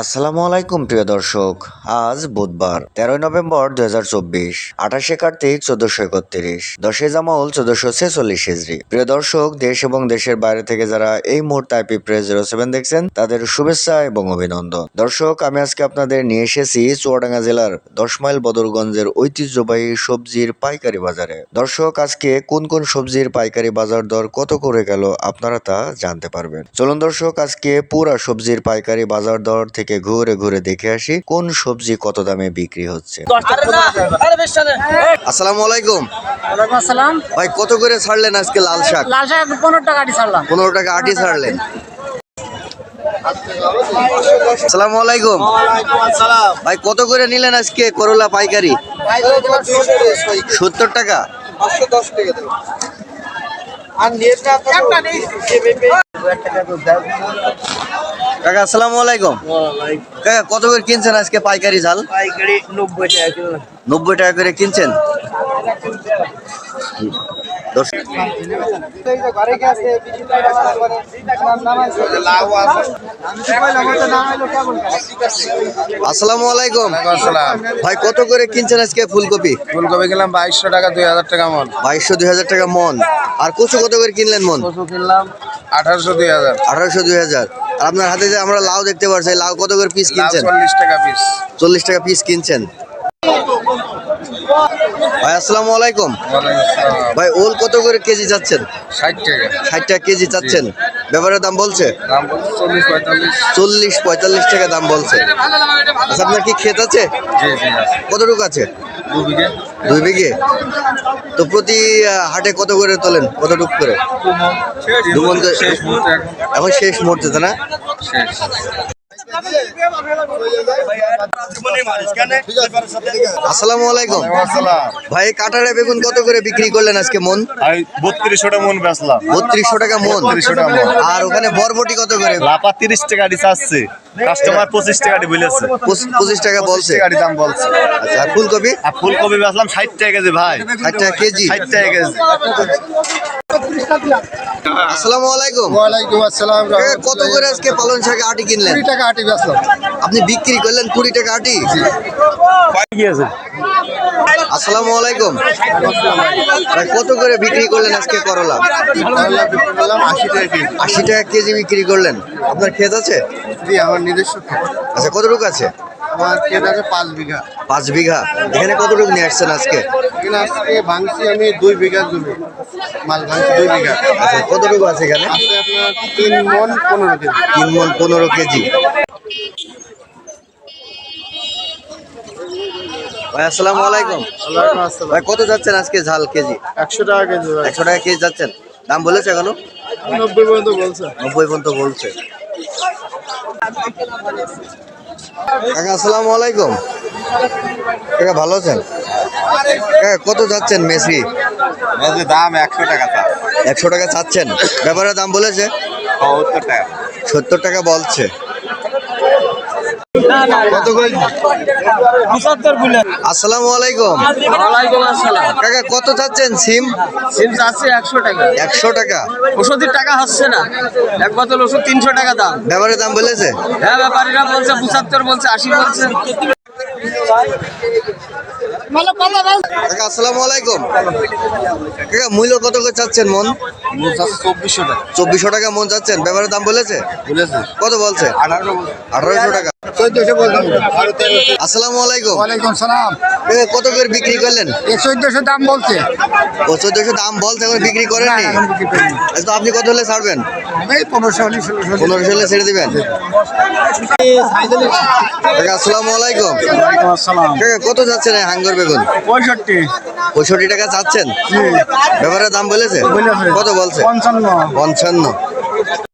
আসসালামু আলাইকুম প্রিয় দর্শক। আজ বুধবার 13 নভেম্বর 2024, 28 কার্তিক 1431, 10 জামাউল 1446 হিজরি। প্রিয় দর্শক, দেশ এবং দেশের বাইরে থেকে যারা এই মুহূর্তে আইপি প্রেস 07 দেখছেন তাদের শুভেচ্ছা এবং অভিনন্দন। দর্শক, আমি আজকে আপনাদের নিয়ে এসেছি চুয়াডাঙ্গা জেলার 10 মাইল বদরগঞ্জের ঐতিহ্যবাহী সবজির পাইকারি বাজারে। দর্শক, আজকে কোন কোন সবজির পাইকারি বাজার দর কত করে গেল আপনারা তা জানতে পারবেন। চলুন দর্শক, আজকে পুরা সবজির পাইকারি বাজার দর থেকে ঘুরে ঘুরে দেখে আসি কোন সবজি কত দামে বিক্রি হচ্ছে। আসসালামু আলাইকুম। ওয়ালাইকুম আসসালাম। ভাই, কত করে ছাড়লেন আজকে লাল শাক? লাল শাক 15 টাকা আটি ছাড়লাম। 15 টাকা আটি ছাড়লেন। আসসালামু আলাইকুম। ভাই, কত করে নিলেন আজকে করলা পাইকারি? 70 টাকা। কাকা আসসালামু আলাইকুম। কাকা, কত করে কিনছেন আজকে পাইকারি ঝাল? পাইকারি 90 টাকা কিলো। 90 টাকা করে কিনছেন। আসসালামু আলাইকুম। ভাই, কত করে কিনছেন আজকে ফুলকপি? ফুলকপি কিনলাম 2200 টাকা, 2000 টাকা মন। 2200 2000 টাকা মন। আর কচু কত করে কিনলেন মন? কচু কিনলাম 1800 2000। 1800 2000। আর আপনার হাতে যে আমরা লাউ দেখতে পাচ্ছি, লাউ কত করে পিস লাউ কিনছেন? 40 টাকা পিস। 40 টাকা পিস কিনছেন। ভাই আসসালামু আলাইকুম। ভাই, ওল কত করে কেজি যাচ্ছেন? 60 টাকা। 60 টাকা কেজি চাচ্ছেন। ব্যাপারের দাম বলছে দাম বলছে 40 45। 40 45 টাকা দাম বলছে। আচ্ছা, আপনার কি ক্ষেত আছে? জি জি আছে। কতটুকু আছে? 2 বিঘে। 2 বিঘে। তো প্রতি হাটে কত করে তোলেন? কতটুকু করে? শেষ মুহূর্তে এখন শেষ মুহূর্তে, তাই না? শেষ। আসসালামু আলাইকুম। আসসালাম। ভাই, কাটারে বেগুন কত করে বিক্রি করলেন আজকে মন? ভাই 3200 টাকা মন বেচলাম। 3200 টাকা মন। 3200 টাকা মন। আর ওখানে বরবটি কত করে? লাপা 30 টাকা দি চাচ্ছে, কাস্টমার 25 টাকা দি বলেছে। 25 টাকা বলছে। 25 টাকা দি দাম বলছে। আচ্ছা, আর ফুলকপি? আর ফুলকপি বেচলাম 60 টাকা কেজি ভাই। 60 টাকা কেজি। 60 টাকা কেজি। আসসালামু আলাইকুম। ওয়ালাইকুম আসসালাম। কত করে আজকে পালং শাকে আটি কিনলেন? 20 টাকা আটি বেচলাম। আপনি বিক্রি করলেন 20 টাকা আটি? আসসালামু আলাইকুম। ভাই, কত করে বিক্রি করলেন আজকে করলা? 80 টাকা কেজি বিক্রি করলেন। আপনার ক্ষেত আছে? জি, আমার নিজস্ব ক্ষেত। আচ্ছা, কতটুকু আছে? আমার ক্ষেত আছে 5 বিঘা। 5 বিঘা। এখানে কতটুকু নিয়ে আসছেন আজকে? এখানে আজকে ভাঙছি আমি 2 বিঘা জমি, মাল ভাঙছি 2 বিঘা। আচ্ছা, কতটুকু আছে এখানে? আছে আপনার 3 মন 15 কেজি। 3 মণ 15 কেজি। ভাই আসসালামু আলাইকুম। ওয়ালাইকুম আসসালাম। ভাই, কত যাচ্ছেন আজকে ঝাল কেজি? 100 টাকা কেজি ভাই। 100 টাকা কেজি যাচ্ছেন। দাম বলেছে এখনো? 90 পর্যন্ত বলছে। 90 পর্যন্ত বলছে। কাকা আসসালামু আলাইকুম। কাকা ভালো আছেন? কাকা, কত যাচ্ছেন মেসি? দাম 100 টাকা। 100 টাকা চাচ্ছেন। ব্যাপারের দাম বলেছে 70 টাকা। 70 টাকা বলছে। কত করে? আসসালামু আলাইকুম। ওয়ালাইকুম আসসালাম। কাকা, কত চাচ্ছেন সিম? সিম আছে 100 টাকা। 100 টাকা। ওষুধের টাকা হচ্ছে না। এক বোতল ওষুধ 300 টাকা দাম। ব্যাপারের দাম বলেছে? হ্যাঁ, ব্যাপারীরা বলছে 75 বলছে, 80 বলছে। কাকা আসসালামু আলাইকুম। কাকা, মূল্য কত করে চাচ্ছেন মন? 2400 টাকা। 2400 টাকা মন চাচ্ছেন। ব্যাপারের দাম বলেছে? বলেছে কত বলছে? 1800 টাকা। 1400 বলছে। আসসালামু আলাইকুম। ওয়ালাইকুম সালাম। কাকা, কত করে বিক্রি করলেন? 1400 দাম বলছে। 1400 দাম বলছে, এখন বিক্রি করেননি? তো আপনি কত হলে ছাড়বেন? এই 1500 হলে 1600। 1500 হলে ছেড়ে দিবেন। কাকা আসসালামু আলাইকুম। ওয়ালাইকুম আসসালাম। কাকা, কত যাচ্ছেন এই হাঙ্গর বেগুন? 65। 65 টাকা চাচ্ছেন। ব্যাপারের দাম বলেছে? বলেছে। কত বলছে? 55। 55।